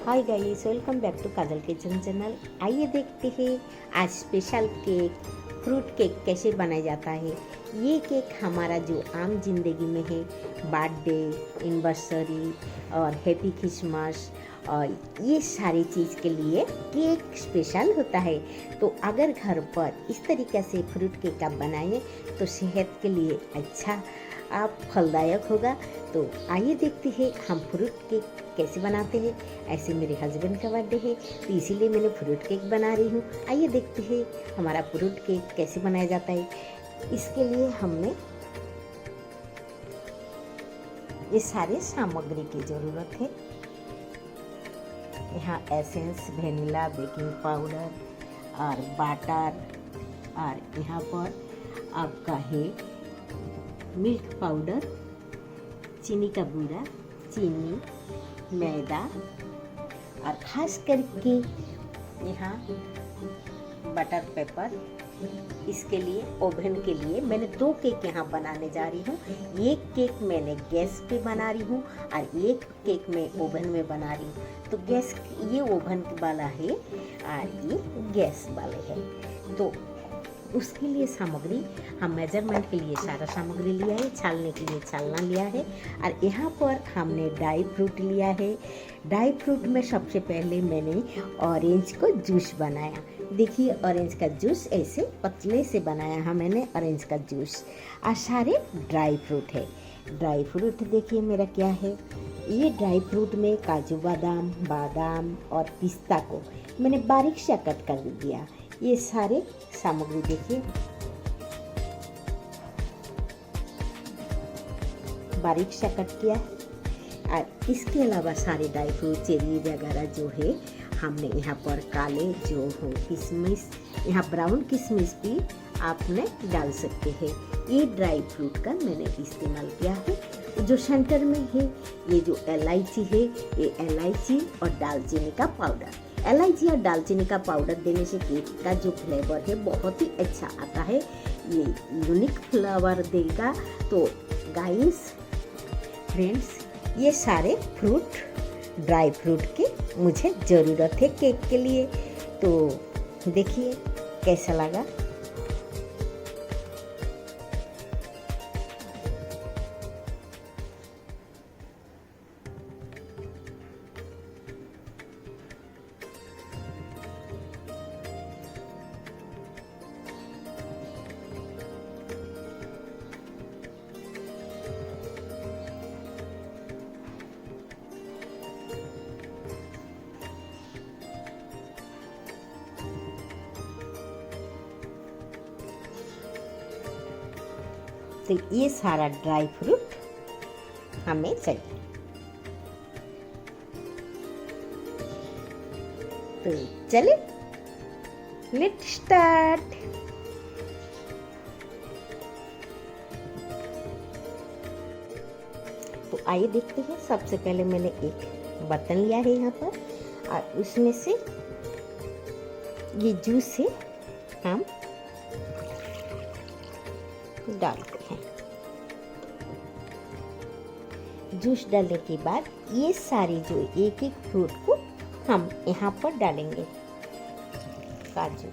Hi guys, welcome back to Kajal kitchen channel. आइए देखते हैं आज स्पेशल केक फ्रूट केक कैसे बनाया जाता है। ये केक हमारा जो आम जिंदगी में है, बर्थडे, एनिवर्सरी और हैप्पी क्रिसमस और ये सारी चीज़ के लिए केक स्पेशल होता है। तो अगर घर पर इस तरीके से फ्रूट केक आप बनाएं तो सेहत के लिए अच्छा आप फलदायक होगा। तो आइए देखते हैं हम फ्रूट केक कैसे बनाते हैं। ऐसे मेरे हस्बैंड का बर्थडे है तो इसीलिए मैंने फ्रूट केक बना रही हूँ। आइए देखते हैं हमारा फ्रूट केक कैसे बनाया जाता है। इसके लिए हमने ये सारे सामग्री की ज़रूरत है। यहाँ एसेंस, वेनिला, बेकिंग पाउडर और बटर और यहाँ पर आपका है मिल्क पाउडर, चीनी का बूरा, चीनी, मैदा और खास करके यहाँ बटर पेपर। इसके लिए ओवन के लिए मैंने 2 केक यहाँ बनाने जा रही हूँ। एक केक मैंने गैस पे बना रही हूँ और एक केक मैं ओवन में बना रही हूँ। तो गैस ये ओवन वाला है और ये गैस वाले है। तो उसके लिए सामग्री हम मेजरमेंट के लिए सारा सामग्री लिया है, छालने के लिए छालना लिया है और यहाँ पर हमने ड्राई फ्रूट लिया है। ड्राई फ्रूट में सबसे पहले मैंने ऑरेंज को जूस बनाया। देखिए ऑरेंज का जूस ऐसे पतले से बनाया है मैंने ऑरेंज का जूस। और सारे ड्राई फ्रूट है। ड्राई फ्रूट देखिए मेरा क्या है। ये ड्राई फ्रूट में काजू बादाम, बादाम और पिस्ता को मैंने बारीक सा कट कर दिया। ये सारे सामग्री देखिए बारीक सा कट किया है। और इसके अलावा सारे ड्राई फ्रूट, चेरी वगैरह जो है हमने यहाँ पर काले जो हो किशमिश, यहाँ ब्राउन किशमिश भी आपने डाल सकते हैं। ये ड्राई फ्रूट का मैंने इस्तेमाल किया है। जो सेंटर में है ये जो इलायची है, ये इलायची और दालचीनी का पाउडर। इलायची और दालचीनी का पाउडर देने से केक का जो फ्लेवर है बहुत ही अच्छा आता है। ये यूनिक फ्लेवर देगा। तो गाइस फ्रेंड्स, ये सारे फ्रूट ड्राई फ्रूट की मुझे ज़रूरत है केक के लिए। तो देखिए कैसा लगा। तो ये सारा ड्राई फ्रूट हमें चाहिए। तो चले लेट स्टार्ट। तो आइए देखते हैं। सबसे पहले मैंने एक बर्तन लिया है यहाँ पर और उसमें से ये जूस से हम डालते हैं। जूस डालने के बाद ये सारी जो एक एक फ्रूट को हम यहाँ पर डालेंगे। काजू,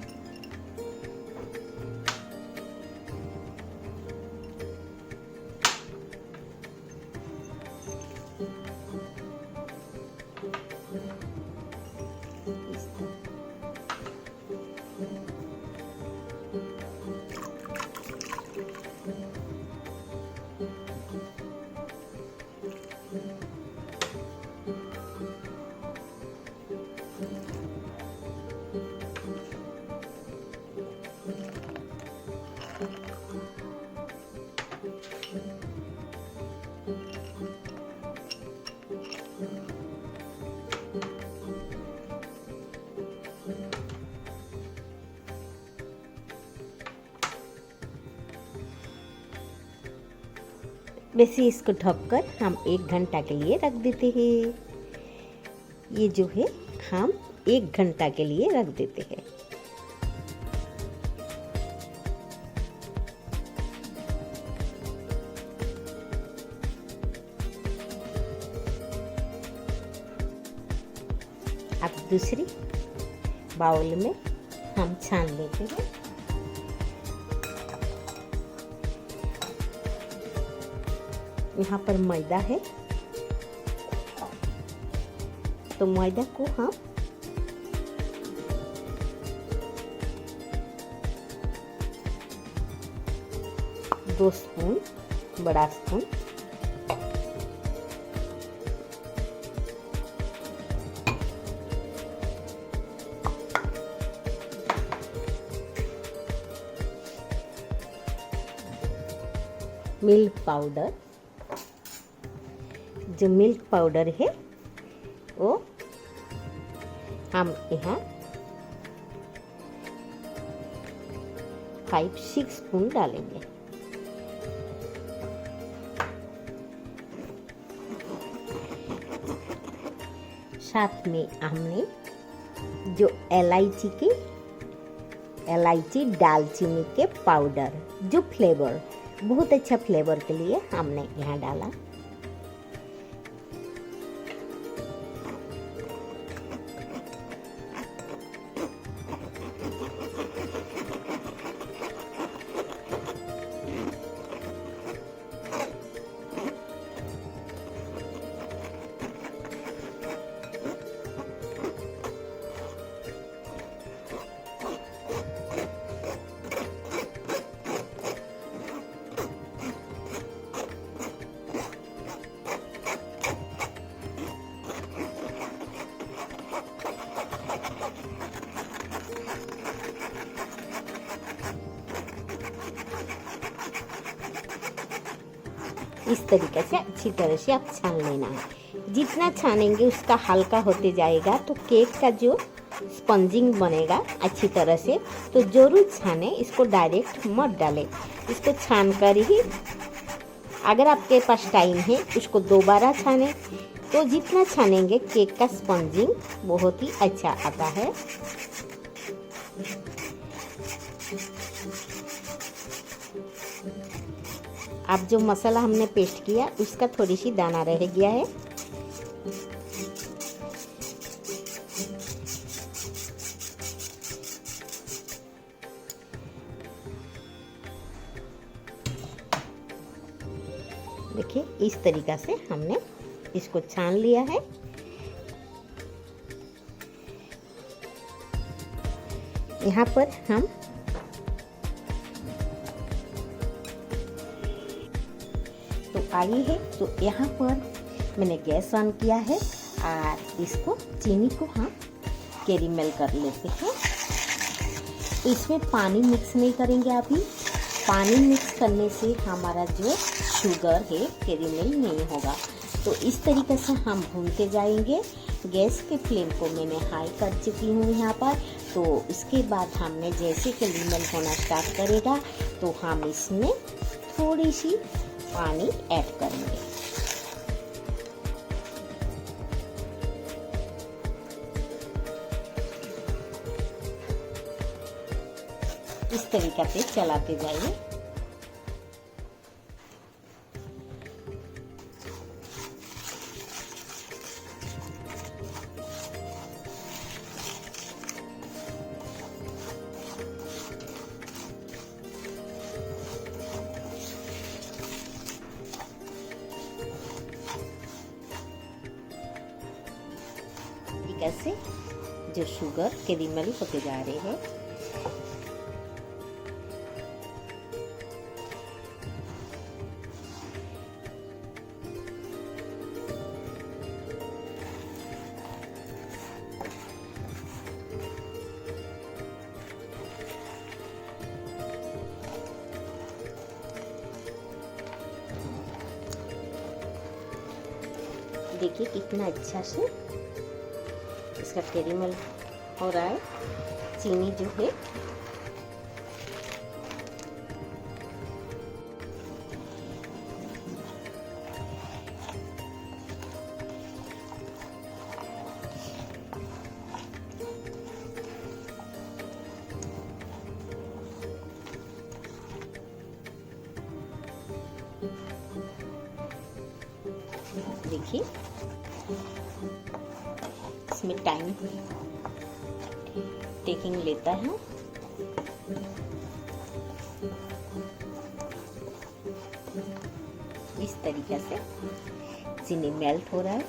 वैसे इसको ढककर हम 1 घंटा के लिए रख देते हैं। ये जो है हम 1 घंटा के लिए रख देते हैं। अब दूसरी बाउल में हम छान लेते हैं। यहाँ पर मैदा है, तो मैदा को हम दो स्पून, बड़ा स्पून मिल्क पाउडर, जो मिल्क पाउडर है वो हम यहाँ 5-6 स्पून डालेंगे। साथ में हमने जो इलायची दालचीनी के पाउडर, जो फ्लेवर, बहुत अच्छा फ्लेवर के लिए हमने यहाँ डाला। इस तरीके से अच्छी तरह से आप छान लेना है। जितना छानेंगे उसका हल्का होते जाएगा, तो केक का जो स्पंजिंग बनेगा अच्छी तरह से। तो जरूर छाने, इसको डायरेक्ट मत डालें, इसको छान कर ही, अगर आपके पास टाइम है उसको दोबारा छाने, तो जितना छानेंगे केक का स्पंजिंग बहुत ही अच्छा आता है। अब जो मसाला हमने पेस्ट किया उसका थोड़ी सी दाना रह गया है, देखिए इस तरीक़ा से हमने इसको छान लिया है। यहाँ पर हम तो आई है, तो यहाँ पर मैंने गैस ऑन किया है और इसको चीनी को हम कैरेमल कर लेते हैं। इसमें पानी मिक्स नहीं करेंगे अभी, पानी मिक्स करने से हमारा जो शुगर है कैरेमल नहीं होगा। तो इस तरीके से हम भूनते जाएंगे। गैस के फ्लेम को मैंने हाई कर चुकी हूँ यहाँ पर। तो इसके बाद हमने जैसे कैरेमल होना स्टार्ट करेगा तो हम इसमें थोड़ी सी पानी ऐड करेंगे। इस तरीके से चलाते जाइए। कैसे जो शुगर कैरेमल होते जा रहे हैं। देखिए कितना अच्छा से इसका कैरेमल हो रहा है। चीनी जो है देखिए इसमें टाइम टेकिंग लेता है। इस तरीके से चीनी मेल्ट हो रहा है।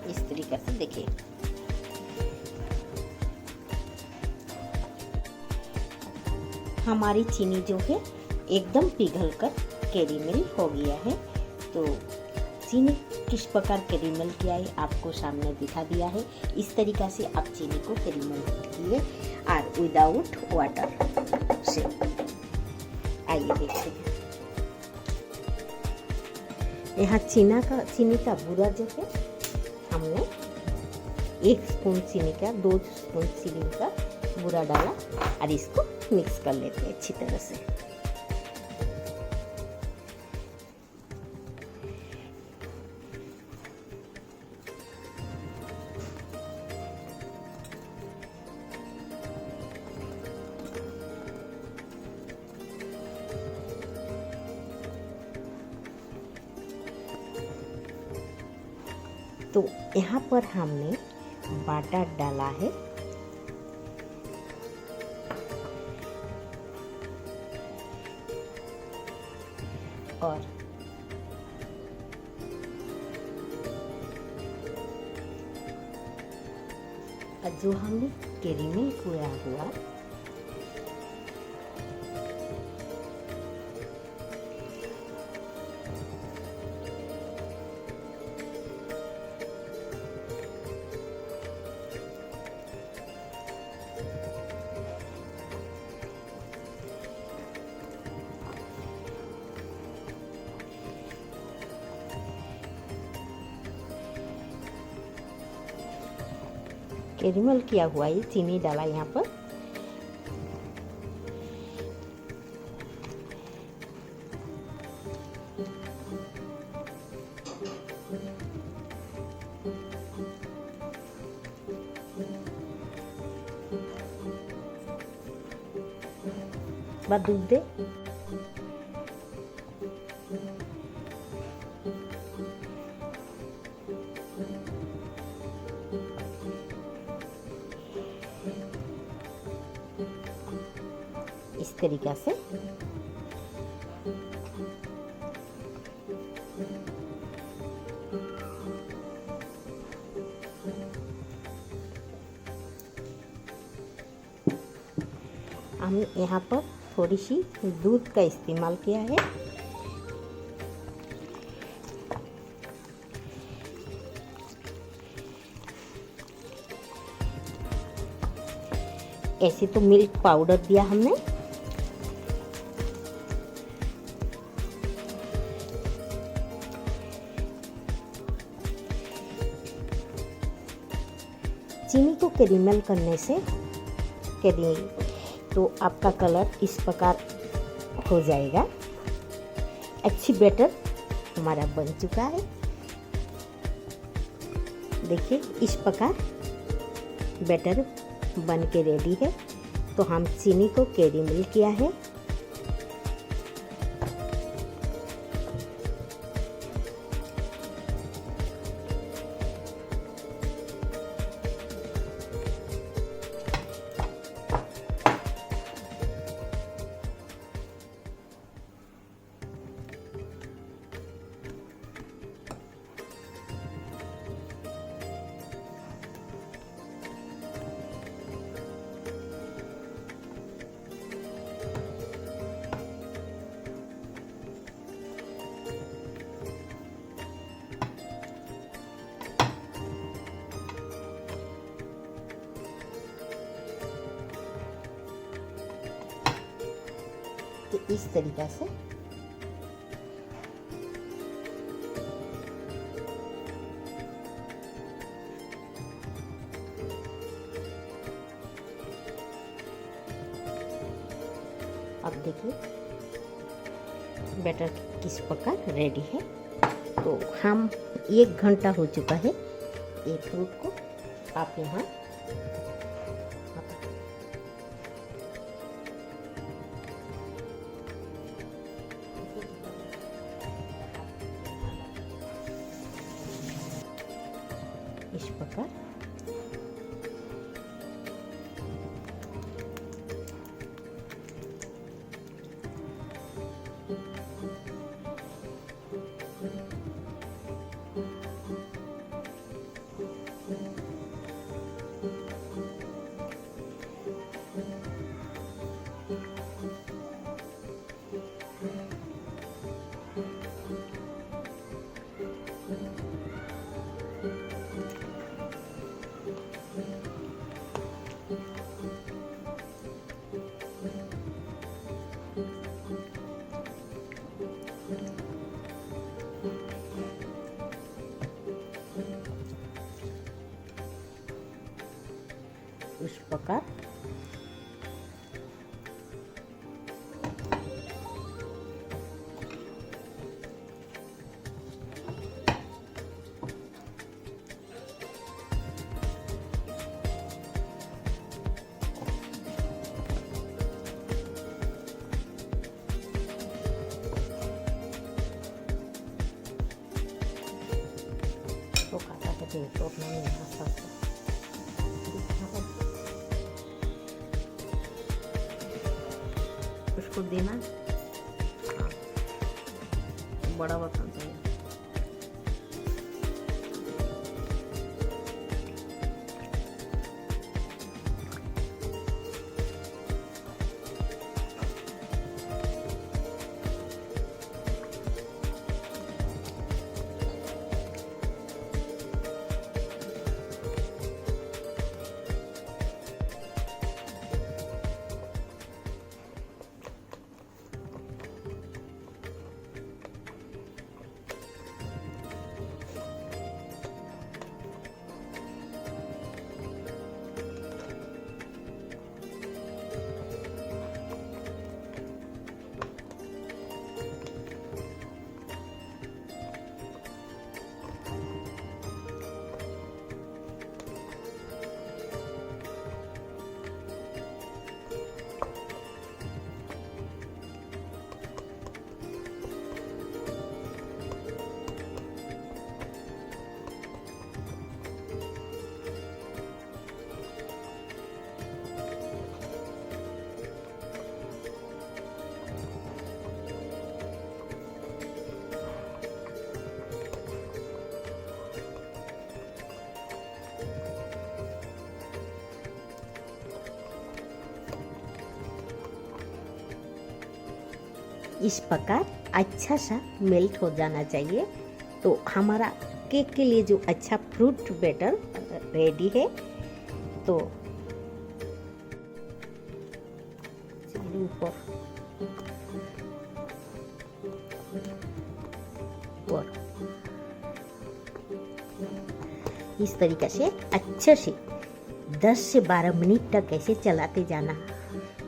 इस तरीके से देखिए हमारी चीनी जो है एकदम पिघलकर कैरेमल हो गया है। तो चीनी किस प्रकार कैरेमल किया है आपको सामने दिखा दिया है। इस तरीके से आप चीनी को कैरेमल कीजिए और विदाउट वाटर से। आइए देखते हैं। यहाँ चीनी का बूरा जो है हमने 1 स्पून चीनी का 2 स्पून चीनी का बूरा डाला और इसको मिक्स कर लेते हैं अच्छी तरह से। तो यहाँ पर हमने बाटर डाला है और जो हमने कैरेमल किया हुआ कैरेमल किया हुआ ये चीनी डाला यहाँ पर। बाद दूध दे इस तरीक़ा से हमने यहाँ पर थोड़ी सी दूध का इस्तेमाल किया है। ऐसे तो मिल्क पाउडर दिया हमने, चीनी को कैरेमल करने से तो आपका कलर इस प्रकार हो जाएगा। अच्छी बैटर हमारा बन चुका है। देखिए इस प्रकार बैटर बन के रेडी है। तो हम चीनी को कैरेमल किया है। इस तरीक़ा से अब देखिए बैटर किस प्रकार रेडी है। तो हम 1 घंटा हो चुका है ये फ्रूट को आप यहाँ इस प्रकार इस प्रकार तो खाता है तो अपना यहाँ सब उसको देना। हाँ, बड़ा बर्तन चाहिए। इस प्रकार अच्छा सा मेल्ट हो जाना चाहिए। तो हमारा केक के लिए जो अच्छा फ्रूट बैटर रेडी है। तो ऊपर इस तरीके से अच्छे से 10 से 12 मिनट तक ऐसे चलाते जाना।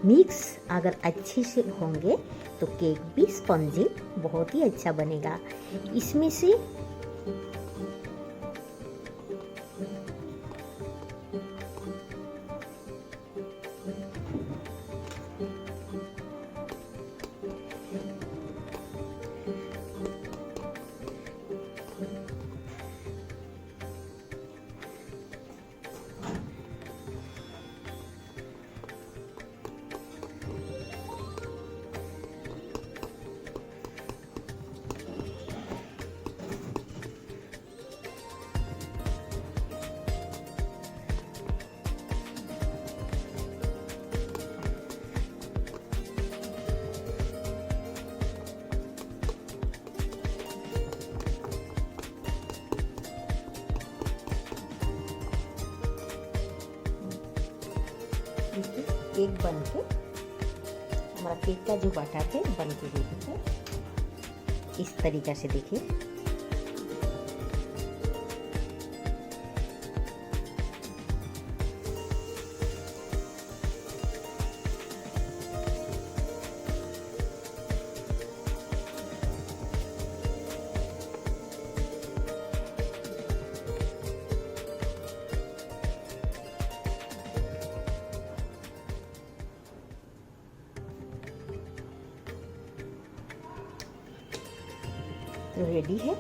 मिक्स अगर अच्छे से होंगे तो केक भी स्पंजी बहुत ही अच्छा बनेगा। इसमें से केक बन के हमारा केक का जो बैटर है बन के रेडी है। इस तरीक़ा से देखिए। तो रेडी है।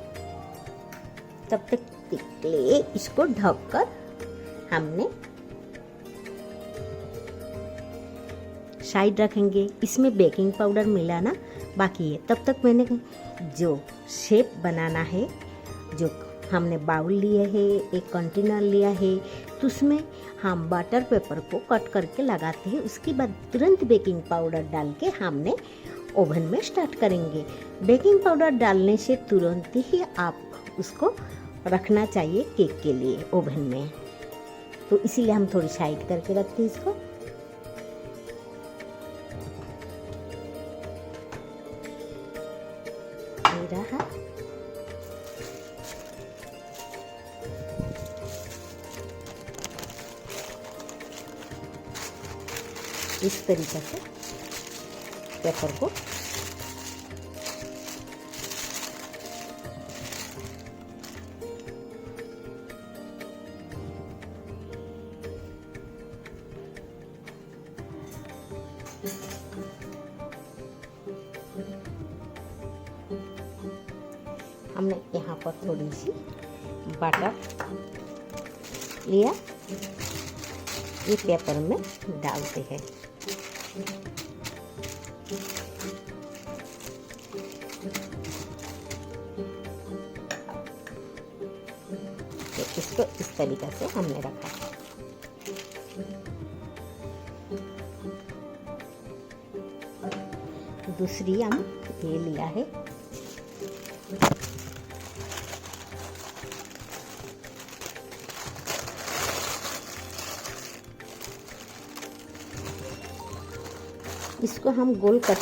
तब तक के लिए इसको ढककर हमने साइड रखेंगे। इसमें बेकिंग पाउडर मिलाना बाकी है। तब तक मैंने जो शेप बनाना है, जो हमने बाउल लिए है, एक कंटेनर लिया है, तो उसमें हम बटर पेपर को कट करके लगाते हैं। उसके बाद तुरंत बेकिंग पाउडर डाल के हमने ओवन में स्टार्ट करेंगे। बेकिंग पाउडर डालने से तुरंत ही आप उसको रखना चाहिए केक के लिए ओवन में। तो इसीलिए हम थोड़ी साइड करके रखते हैं इसको। ये रहा। इस तरीके से पेपर को हमने यहाँ पर थोड़ी सी बटर लिया, ये पेपर में डालते हैं। इसको इस तरीके से हमने रखा। दूसरी हम ये लिया है। इसको हम गोल कट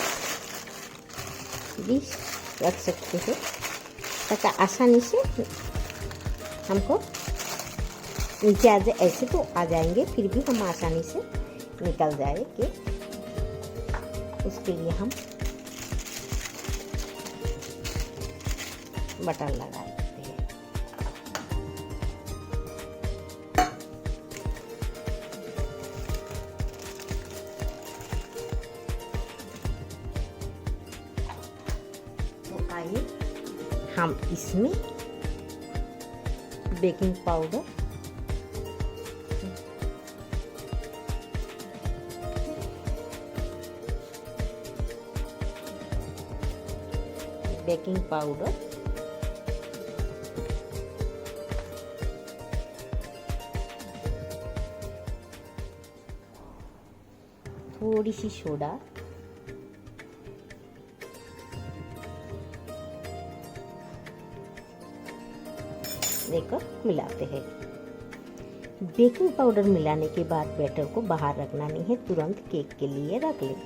भी रख सकते हैं ताकि आसानी से हमको नीचे आ जाए। ऐसे तो आ जाएंगे, फिर भी हम आसानी से निकल जाए कि उसके लिए हम बटर लगा देते हैं। तो आइए हम इसमें बेकिंग पाउडर थोड़ी सी सोडा, देकर मिलाते हैं। बेकिंग पाउडर मिलाने के बाद बैटर को बाहर रखना नहीं है, तुरंत केक के लिए रख लें।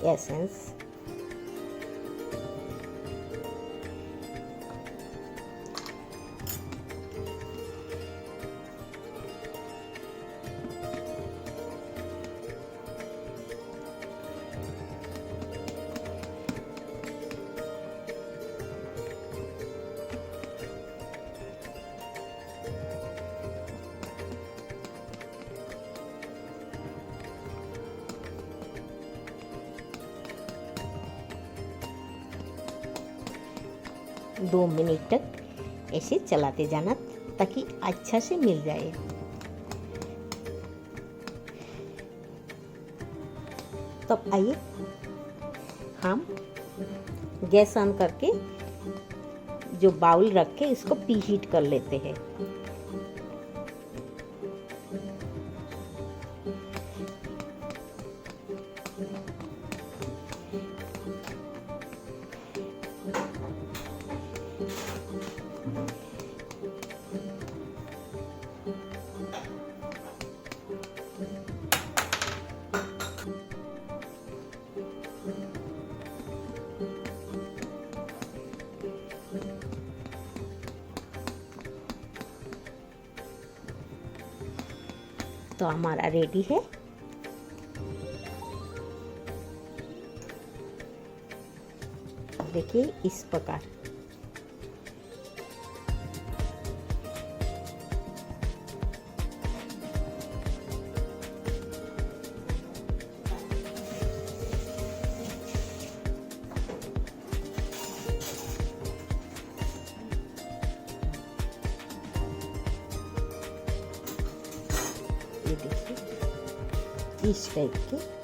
एसेंस दो मिनट तक ऐसे चलाते जाना ताकि अच्छा से मिल जाए। तो आइए हम गैस ऑन करके जो बाउल रख के इसको प्री हीट कर लेते हैं। तो हमारा रेडी है। देखिए इस प्रकार। ये देखिए इस टाइप के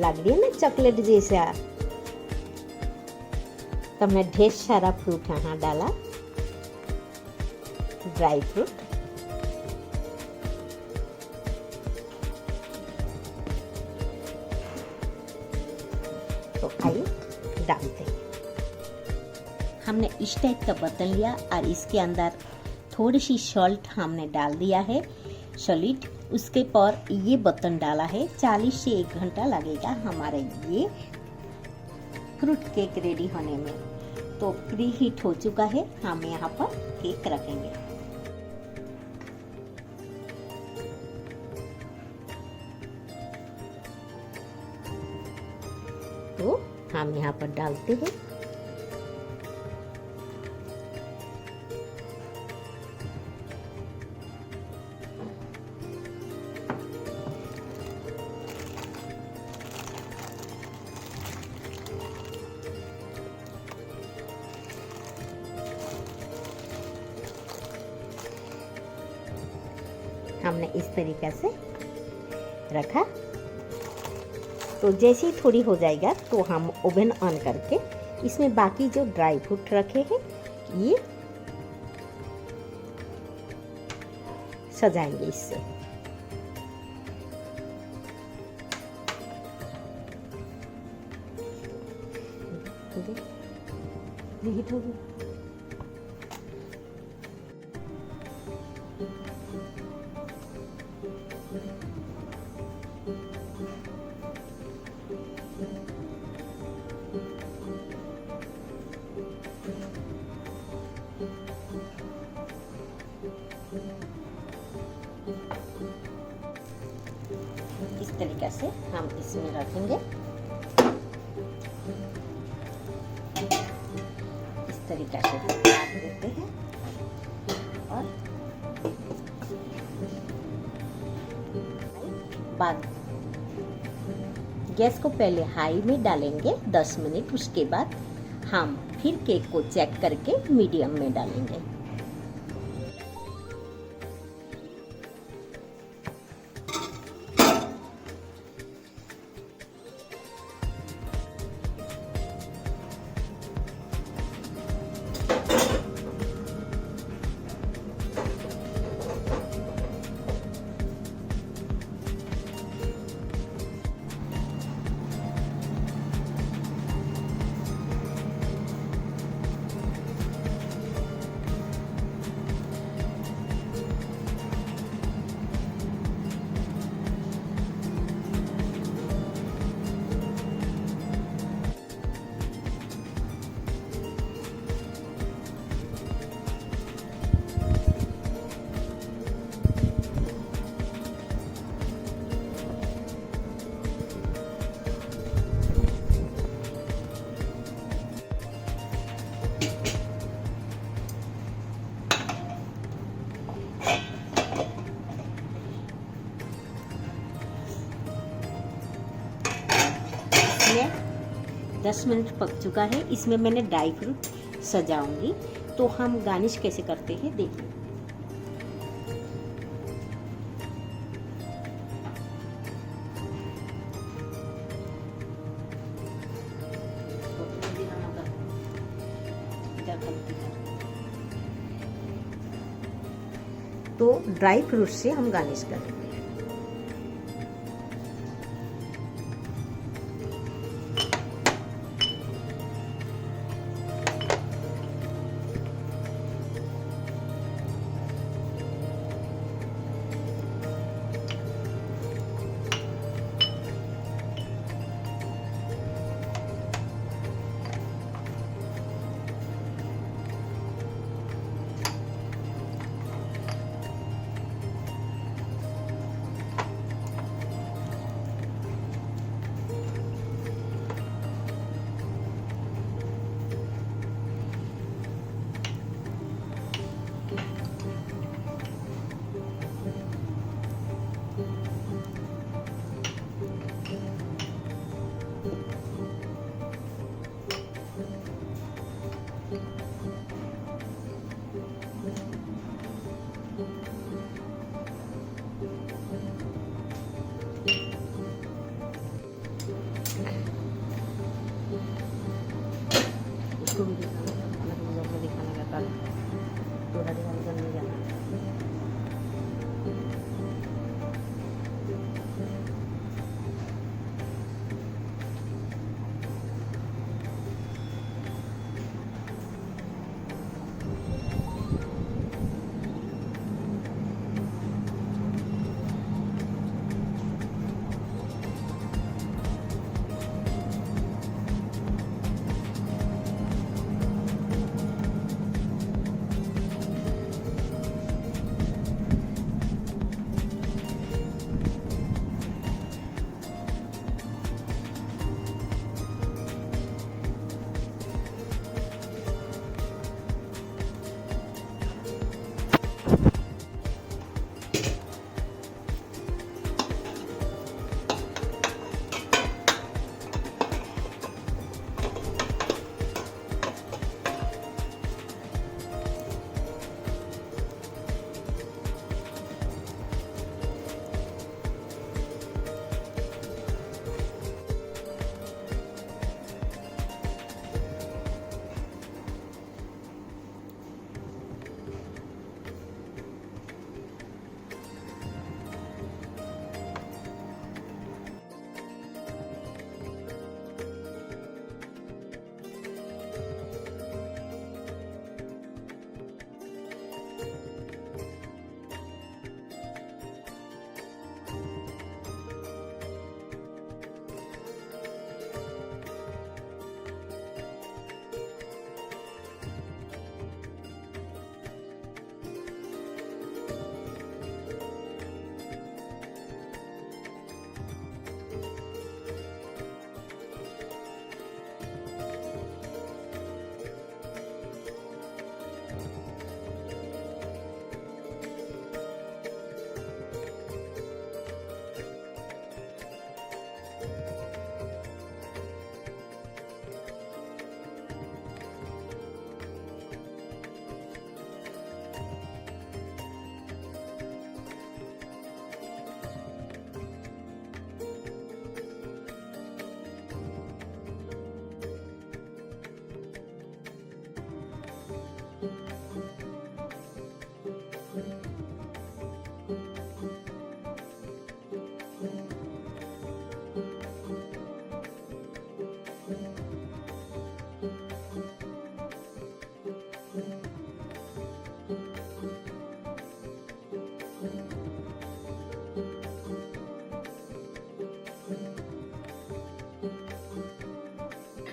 लग रही है ना चॉकलेट जैसा। तो हमने ढेर सारा फ्रूट यहाँ डाला, ड्राई फ्रूट। तो आइए डालते हैं। हमने इस टाइप का बर्तन लिया और इसके अंदर थोड़ी सी सॉल्ट हमने डाल दिया है, सॉलिड। उसके पर ये बर्तन डाला है। 40 से 1 घंटा लगेगा हमारे ये फ्रूट केक रेडी होने में। तो प्री हीट हो चुका है, हम यहाँ पर केक रखेंगे। तो हम यहाँ पर डालते हैं। हमने इस तरीके से रखा। तो जैसे ही थोड़ी हो जाएगा तो हम ओवन ऑन करके इसमें बाकी जो ड्राई फ्रूट रखे हैं ये सजाएंगे इससे। हीट हो गई। इस तरीके से हम इसमें रखेंगे। इस तरीके से काट देते हैं और बाद गैस को पहले हाई में डालेंगे 10 मिनट। उसके बाद हम फिर केक को चेक करके मीडियम में डालेंगे। इसमें 10 मिनट पक चुका है। इसमें मैंने ड्राई फ्रूट सजाऊंगी। तो हम गार्निश कैसे करते हैं देखिए। तो ड्राई फ्रूट से हम गार्निश करेंगे।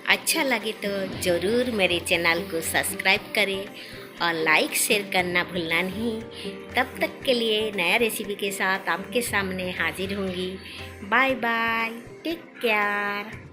अच्छा लगे तो ज़रूर मेरे चैनल को सब्सक्राइब करें और लाइक शेयर करना भूलना नहीं। तब तक के लिए नया रेसिपी के साथ आपके सामने हाजिर होंगी। Bye bye, take care.